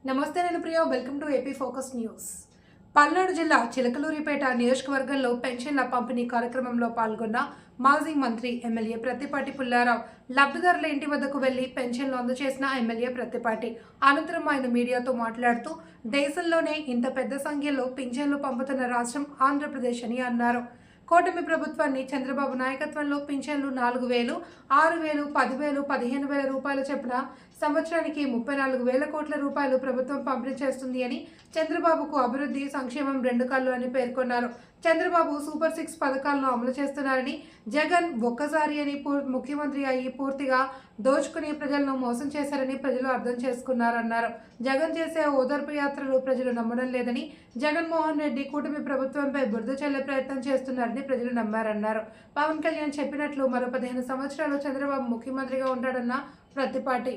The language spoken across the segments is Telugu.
నమస్తే నేను Priya welcome to AP focus news. Palnadu జిల్లా చిలకలూరిపేట నియోజకవర్గంలో పెన్షన్ల పంపిణీ కార్యక్రమంలో పాల్గొన్న మాజీ మంత్రి ఎమ్మెల్యే ప్రత్తిపాటి పుల్లారావు లబ్ధిదారుల ఇంటి వద్దకు వెళ్లి పెన్షన్లు అందజేసిన ఎమ్మెల్యే ప్రత్తిపాటి అనంతరం ఆయన మీడియాతో మాట్లాడుతూ దేశంలోనే ఇంత పెద్ద సంఖ్యలో పింఛన్లు పంపుతున్న రాష్ట్రం ఆంధ్రప్రదేశ్ అని అన్నారు. కూటమి ప్రభుత్వాన్ని చంద్రబాబు నాయకత్వంలో పింఛన్లు 4,000, 6,000, 10,000, 15,000 రూపాయల చొప్పున సంవత్సరానికి 34,000 కోట్ల రూపాయలు ప్రభుత్వం పంపిణీ చేస్తుంది అని, చంద్రబాబుకు అభివృద్ధి సంక్షేమం రెండు కళ్ళు అని పేర్కొన్నారు. చంద్రబాబు సూపర్ 6 పథకాలను అమలు చేస్తున్నారని, జగన్ ఒక్కసారి అని ముఖ్యమంత్రి అయ్యి పూర్తిగా దోచుకుని ప్రజలను మోసం చేశారని ప్రజలు అర్థం చేసుకున్నారన్నారు. జగన్ చేసే ఓదార్పు యాత్రలు ప్రజలు నమ్మడం లేదని, జగన్మోహన్ రెడ్డి కూటమి ప్రభుత్వంపై బురద చల్లే ప్రయత్నం చేస్తున్నారని ప్రజలు నమ్మారన్నారు. పవన్ కళ్యాణ్ చెప్పినట్లు మరో 15 సంవత్సరాలు చంద్రబాబు ముఖ్యమంత్రిగా ఉంటాడన్న ప్రత్తిపాటి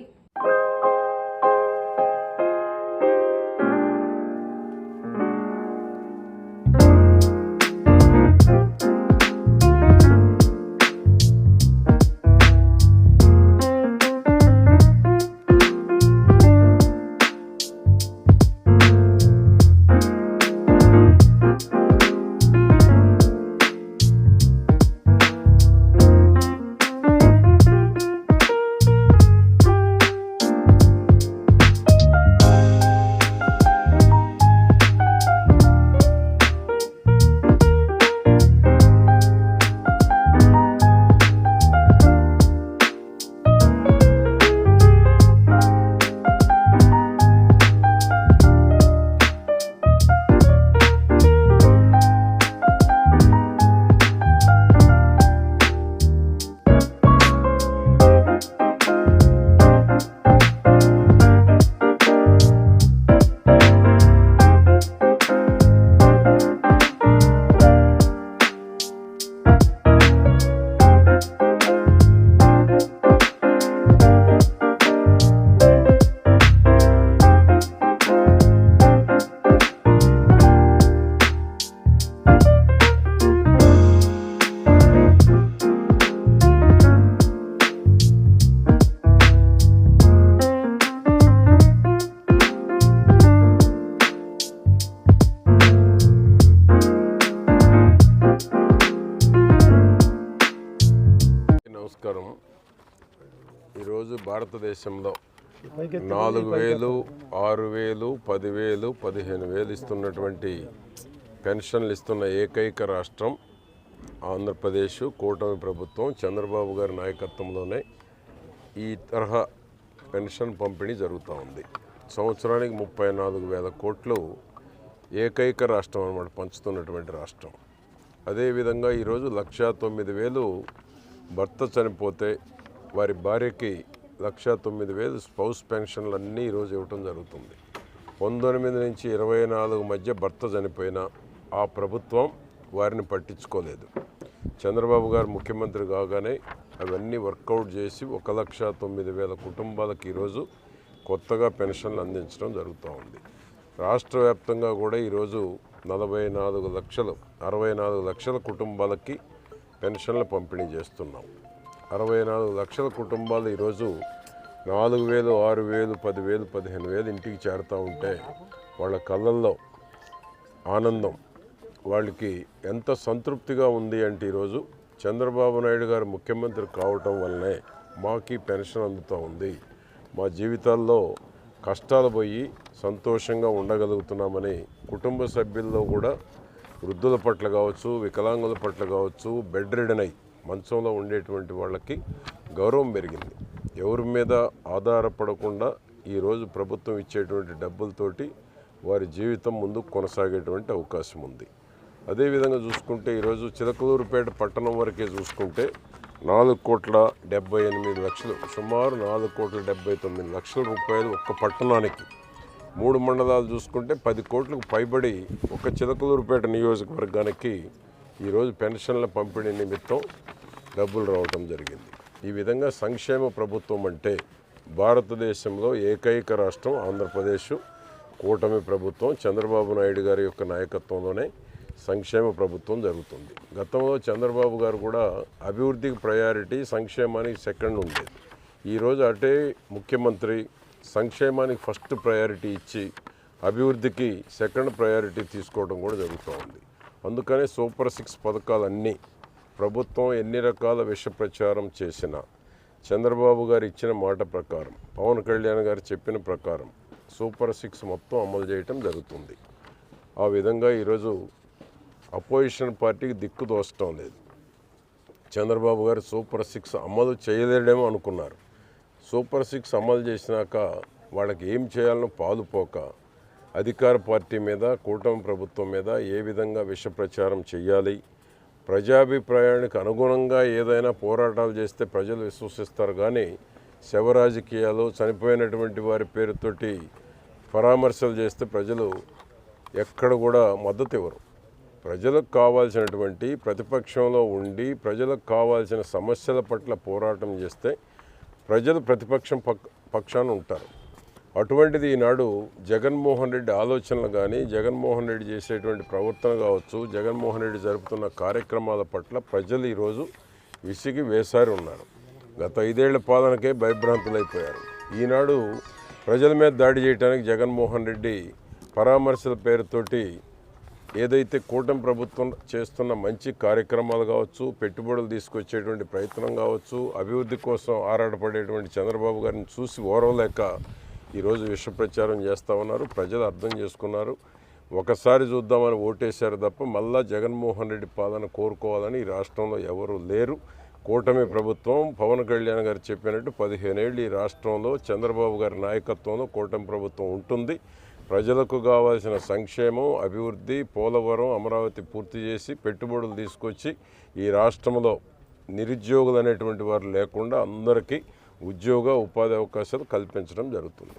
నమస్కారం. ఈరోజు భారతదేశంలో 4,000, 6,000, 10,000, 15,000 ఇస్తున్నటువంటి పెన్షన్లు ఇస్తున్న ఏకైక రాష్ట్రం ఆంధ్రప్రదేశ్. కూటమి ప్రభుత్వం చంద్రబాబు గారి నాయకత్వంలోనే ఈ తరహా పెన్షన్ పంపిణీ జరుగుతూ ఉంది. సంవత్సరానికి 34,000 కోట్లు ఏకైక రాష్ట్రం అన్నమాట పంచుతున్నటువంటి రాష్ట్రం. అదేవిధంగా ఈరోజు 1,09,000 భర్త చనిపోతే వారి భార్యకి 1,09,000 స్పౌస్ పెన్షన్లు అన్నీ ఈరోజు ఇవ్వటం జరుగుతుంది. 19 నుంచి 24 మధ్య భర్త చనిపోయినా ఆ ప్రభుత్వం వారిని పట్టించుకోలేదు. చంద్రబాబు గారు ముఖ్యమంత్రి కాగానే అవన్నీ వర్కౌట్ చేసి 1,09,000 కుటుంబాలకు ఈరోజు కొత్తగా పెన్షన్లు అందించడం జరుగుతూ ఉంది. రాష్ట్ర వ్యాప్తంగా కూడా ఈరోజు 64 లక్షల కుటుంబాలకి పెన్షన్లు పంపిణీ చేస్తున్నాం. 64 లక్షల కుటుంబాలు ఈరోజు 4,000, 6,000, 10,000, 15,000 ఇంటికి చేరుతూ ఉంటే వాళ్ళ కళ్ళల్లో ఆనందం, వాళ్ళకి ఎంత సంతృప్తిగా ఉంది అంటే ఈరోజు చంద్రబాబు నాయుడు గారు ముఖ్యమంత్రి కావటం వల్లనే మాకు పెన్షన్ అందుతూ ఉంది. మా జీవితాల్లో కష్టాలు పోయి సంతోషంగా ఉండగలుగుతున్నామని కుటుంబ సభ్యుల్లో కూడా వృద్ధుల పట్ల కావచ్చు, వికలాంగుల పట్ల కావచ్చు, బెడ్ రిడన్ అయి మంచంలో ఉండేటువంటి వాళ్ళకి గౌరవం పెరిగింది. ఎవరి మీద ఆధారపడకుండా ఈరోజు ప్రభుత్వం ఇచ్చేటువంటి డబ్బులతోటి వారి జీవితం ముందుకు కొనసాగేటువంటి అవకాశం ఉంది. అదేవిధంగా చూసుకుంటే ఈరోజు చిలకలూరుపేట పట్టణం వరకే చూసుకుంటే 4,78,00,000 సుమారు 4,79,00,000 రూపాయలు ఒక్క పట్టణానికి. 3 మండలాలు చూసుకుంటే 10 కోట్లకు పైబడి ఒక చిలకలూరుపేట నియోజకవర్గానికి ఈరోజు పెన్షన్ల పంపిణీ నిమిత్తం డబ్బులు రావటం జరిగింది. ఈ విధంగా సంక్షేమ ప్రభుత్వం అంటే భారతదేశంలో ఏకైక రాష్ట్రం ఆంధ్రప్రదేశ్. కూటమి ప్రభుత్వం చంద్రబాబు నాయుడు గారి యొక్క నాయకత్వంలోనే సంక్షేమ ప్రభుత్వం జరుగుతుంది. గతంలో చంద్రబాబు గారు కూడా అభివృద్ధికి ప్రయారిటీ, సంక్షేమానికి సెకండ్ ఉండేది. ఈరోజు అటే ముఖ్యమంత్రి సంక్షేమానికి ఫస్ట్ ప్రయారిటీ ఇచ్చి అభివృద్ధికి సెకండ్ ప్రయారిటీ తీసుకోవడం కూడా జరుగుతూ ఉంది. అందుకనే సూపర్ 6 పథకాలన్నీ ప్రభుత్వం ఎన్ని రకాల విష ప్రచారం చేసినా చంద్రబాబు గారు ఇచ్చిన మాట ప్రకారం, పవన్ కళ్యాణ్ గారు చెప్పిన ప్రకారం సూపర్ 6 మొత్తం అమలు చేయటం జరుగుతుంది. ఆ విధంగా ఈరోజు అపోజిషన్ పార్టీకి దిక్కు దోచడం లేదు. చంద్రబాబు గారు సూపర్ 6 అమలు చేయలేడేమో అనుకున్నారు. సూపర్ 6 అమలు చేసినాక వాళ్ళకి ఏం చేయాలనో పాలుపోక అధికార పార్టీ మీద, కూటమి ప్రభుత్వం మీద ఏ విధంగా విష ప్రచారం చేయాలి, ప్రజాభిప్రాయానికి అనుగుణంగా ఏదైనా పోరాటాలు చేస్తే ప్రజలు విశ్వసిస్తారు. కానీ శవ రాజకీయాలు, చనిపోయినటువంటి వారి పేరుతోటి పరామర్శలు చేస్తే ప్రజలు ఎక్కడ కూడా మద్దతు ఇవ్వరు. ప్రజలకు కావాల్సినటువంటి ప్రతిపక్షంలో ఉండి ప్రజలకు కావాల్సిన సమస్యల పట్ల పోరాటం చేస్తే ప్రజలు ప్రతిపక్షం పక్షాన ఉంటారు. అటువంటిది ఈనాడు జగన్మోహన్ రెడ్డి ఆలోచనలు కానీ, జగన్మోహన్ రెడ్డి చేసేటువంటి ప్రవర్తన కావచ్చు, జగన్మోహన్ రెడ్డి జరుపుతున్న కార్యక్రమాల పట్ల ప్రజలు ఈరోజు విసిగి వేసారి ఉన్నారు. గత 5 ఏళ్ల పాలనకే భయభ్రాంతులైపోయారు. ఈనాడు ప్రజల మీద దాడి చేయడానికి జగన్మోహన్ రెడ్డి పరామర్శల పేరుతోటి ఏదైతే కూటమి ప్రభుత్వం చేస్తున్న మంచి కార్యక్రమాలు కావచ్చు, పెట్టుబడులు తీసుకొచ్చేటువంటి ప్రయత్నం కావచ్చు, అభివృద్ధి కోసం ఆరాటపడేటువంటి చంద్రబాబు గారిని చూసి ఓరవలేక ఈరోజు విష ప్రచారం చేస్తూ ఉన్నారు. ప్రజలు అర్థం చేసుకున్నారు. ఒకసారి చూద్దామని ఓటేశారు తప్ప మళ్ళా జగన్మోహన్ రెడ్డి పాలన కోరుకోవాలని ఈ రాష్ట్రంలో ఎవరు లేరు. కూటమి ప్రభుత్వం పవన్ కళ్యాణ్ గారు చెప్పినట్టు 15 ఏళ్ళు ఈ రాష్ట్రంలో చంద్రబాబు గారి నాయకత్వంలో కూటమి ప్రభుత్వం ఉంటుంది. ప్రజలకు కావాల్సిన సంక్షేమం, అభివృద్ధి, పోలవరం, అమరావతి పూర్తి చేసి పెట్టుబడులు తీసుకొచ్చి ఈ రాష్ట్రంలో నిరుద్యోగులు అనేటువంటి వారు లేకుండా అందరికీ ఉద్యోగ ఉపాధి అవకాశాలు కల్పించడం జరుగుతుంది.